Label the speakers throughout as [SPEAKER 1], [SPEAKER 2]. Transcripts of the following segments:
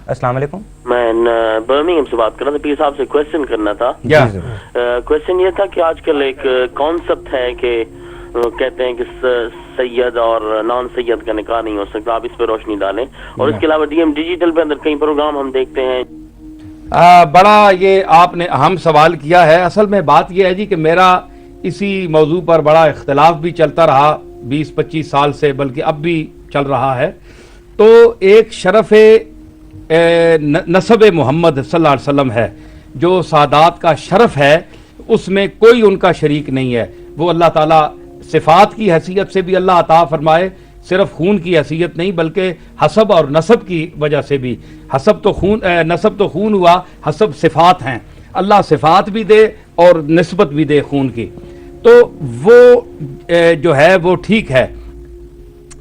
[SPEAKER 1] السلام علیکم.
[SPEAKER 2] میں برمنگھم سے بات کر رہا تھا. پیر صاحب سے کویشچن کرنا تھا. کویشچن یہ تھا کہ آج کل ایک کانسیپٹ ہے کہ کہتے ہیں کہ سید اور نان سید کا نکاح نہیں ہو سکتا. آپ اس پہ روشنی ڈالیں. اور اس کے علاوہ ڈی ایم ڈیجیٹل پہ اندر کئی پروگرام ہم دیکھتے ہیں.
[SPEAKER 3] بڑا یہ آپ نے اہم سوال کیا ہے. اصل میں بات یہ ہے جی کہ میرا اسی موضوع پر بڑا اختلاف بھی چلتا رہا 20-25 سال سے، بلکہ اب بھی چل رہا ہے. تو ایک شرف نسب محمد صلی اللہ علیہ وسلم ہے، جو سادات کا شرف ہے، اس میں کوئی ان کا شریک نہیں ہے. وہ اللہ تعالیٰ صفات کی حیثیت سے بھی اللہ عطا فرمائے، صرف خون کی حیثیت نہیں بلکہ حسب اور نسب کی وجہ سے بھی. حسب تو خون، نسب تو خون ہوا، حسب صفات ہیں. اللہ صفات بھی دے اور نسبت بھی دے خون کی. تو وہ جو ہے وہ ٹھیک ہے،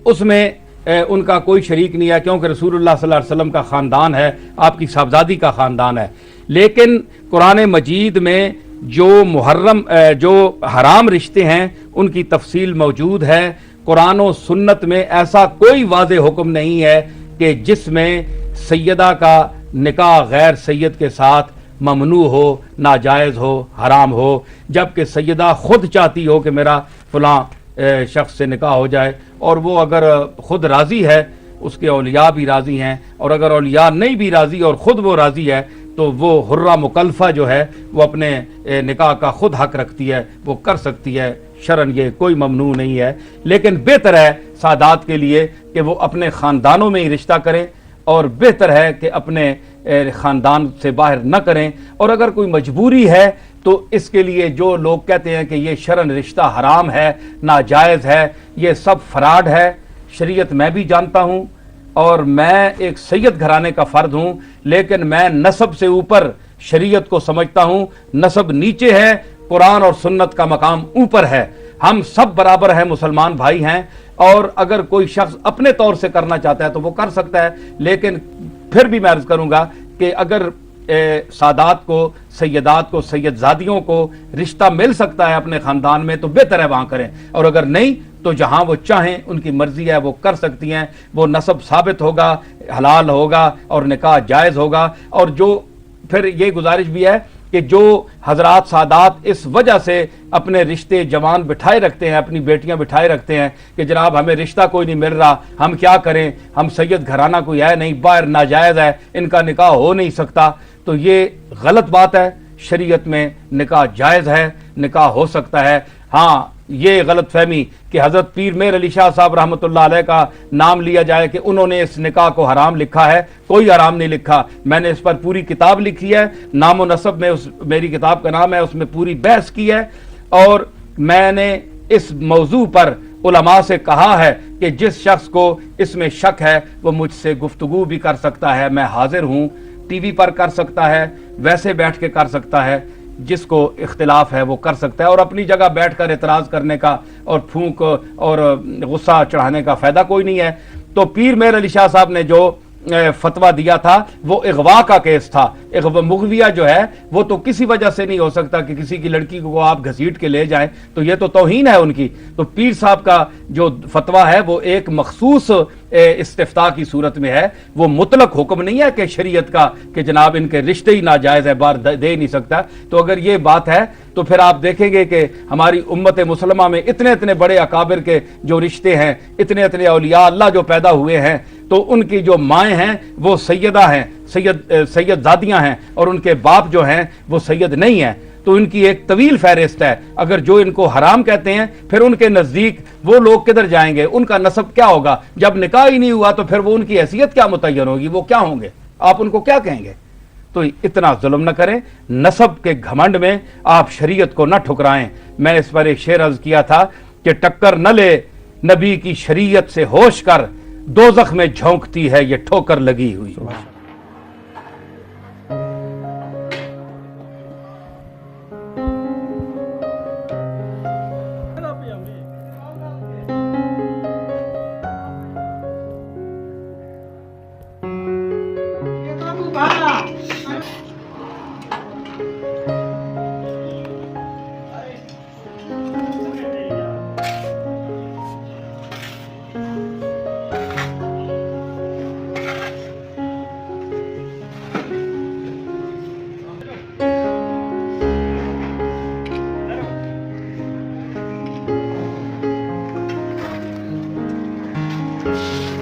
[SPEAKER 3] اس میں ان کا کوئی شریک نہیں ہے، کیونکہ رسول اللہ صلی اللہ علیہ وسلم کا خاندان ہے، آپ کی صاحبزادی کا خاندان ہے. لیکن قرآن مجید میں جو محرم جو حرام رشتے ہیں ان کی تفصیل موجود ہے. قرآن و سنت میں ایسا کوئی واضح حکم نہیں ہے کہ جس میں سیدہ کا نکاح غیر سید کے ساتھ ممنوع ہو، ناجائز ہو، حرام ہو، جبکہ سیدہ خود چاہتی ہو کہ میرا فلاں شخص سے نکاح ہو جائے، اور وہ اگر خود راضی ہے، اس کے اولیاء بھی راضی ہیں، اور اگر اولیاء نہیں بھی راضی اور خود وہ راضی ہے تو وہ حرہ مکلفہ جو ہے وہ اپنے نکاح کا خود حق رکھتی ہے، وہ کر سکتی ہے. شرعن یہ کوئی ممنوع نہیں ہے. لیکن بہتر ہے سادات کے لیے کہ وہ اپنے خاندانوں میں ہی رشتہ کریں، اور بہتر ہے کہ اپنے خاندان سے باہر نہ کریں. اور اگر کوئی مجبوری ہے تو اس کے لیے جو لوگ کہتے ہیں کہ یہ شرعن رشتہ حرام ہے، ناجائز ہے، یہ سب فراڈ ہے. شریعت میں بھی جانتا ہوں، اور میں ایک سید گھرانے کا فرد ہوں، لیکن میں نسب سے اوپر شریعت کو سمجھتا ہوں. نسب نیچے ہے، قرآن اور سنت کا مقام اوپر ہے. ہم سب برابر ہیں، مسلمان بھائی ہیں، اور اگر کوئی شخص اپنے طور سے کرنا چاہتا ہے تو وہ کر سکتا ہے. لیکن پھر بھی میں عرض کروں گا کہ اگر سادات کو، سیدات کو، سید زادیوں کو رشتہ مل سکتا ہے اپنے خاندان میں تو بہتر ہے وہاں کریں، اور اگر نہیں تو جہاں وہ چاہیں، ان کی مرضی ہے، وہ کر سکتی ہیں. وہ نسب ثابت ہوگا، حلال ہوگا، اور نکاح جائز ہوگا. اور جو پھر یہ گزارش بھی ہے کہ جو حضرات سادات اس وجہ سے اپنے رشتے جوان بٹھائے رکھتے ہیں، اپنی بیٹیاں بٹھائے رکھتے ہیں کہ جناب ہمیں رشتہ کوئی نہیں مل رہا، ہم کیا کریں، ہم سید گھرانہ کوئی ہے نہیں، باہر ناجائز ہے، ان کا نکاح ہو نہیں سکتا، تو یہ غلط بات ہے. شریعت میں نکاح جائز ہے، نکاح ہو سکتا ہے. ہاں یہ غلط فہمی کہ حضرت پیر میر علی شاہ صاحب رحمۃ اللہ علیہ کا نام لیا جائے کہ انہوں نے اس نکاح کو حرام لکھا ہے، کوئی حرام نہیں لکھا. میں نے اس پر پوری کتاب لکھی ہے، نام و نسب میں میری کتاب کا نام ہے، اس میں پوری بحث کی ہے. اور میں نے اس موضوع پر علماء سے کہا ہے کہ جس شخص کو اس میں شک ہے وہ مجھ سے گفتگو بھی کر سکتا ہے، میں حاضر ہوں. ٹی وی پر کر سکتا ہے، ویسے بیٹھ کے کر سکتا ہے، جس کو اختلاف ہے وہ کر سکتا ہے. اور اپنی جگہ بیٹھ کر اعتراض کرنے کا اور پھونک اور غصہ چڑھانے کا فائدہ کوئی نہیں ہے. تو پیر میر علی شاہ صاحب نے جو فتویٰ دیا تھا وہ اغوا کا کیس تھا. مغویہ جو ہے وہ تو کسی وجہ سے نہیں ہو سکتا کہ کسی کی لڑکی کو آپ گھسیٹ کے لے جائیں، تو یہ تو توہین ہے ان کی. تو پیر صاحب کا جو فتویٰ ہے وہ ایک مخصوص استفتاء کی صورت میں ہے، وہ مطلق حکم نہیں ہے کہ شریعت کا کہ جناب ان کے رشتے ہی ناجائز ہے، بار دے نہیں سکتا. تو اگر یہ بات ہے تو پھر آپ دیکھیں گے کہ ہماری امت مسلمہ میں اتنے اتنے بڑے اکابر کے جو رشتے ہیں، اتنے اتنے اولیاء اللہ جو پیدا ہوئے ہیں، تو ان کی جو مائیں ہیں وہ سیدہ ہیں، سید زادیاں ہیں، اور ان کے باپ جو ہیں وہ سید نہیں ہیں. تو ان کی ایک طویل فہرست ہے. اگر جو ان کو حرام کہتے ہیں پھر ان کے نزدیک وہ لوگ کدھر جائیں گے، ان کا نسب کیا ہوگا؟ جب نکاح ہی نہیں ہوا تو پھر وہ ان کی حیثیت کیا متعین ہوگی، وہ کیا ہوں گے، آپ ان کو کیا کہیں گے؟ تو اتنا ظلم نہ کریں، نسب کے گھمنڈ میں آپ شریعت کو نہ ٹھکرائیں. میں اس پر ایک شعر عرض کیا تھا کہ ٹکر نہ لے نبی کی شریعت سے ہوش کر، دوزخ میں جھونکتی ہے یہ ٹھوکر لگی ہوئی.
[SPEAKER 1] ہیں.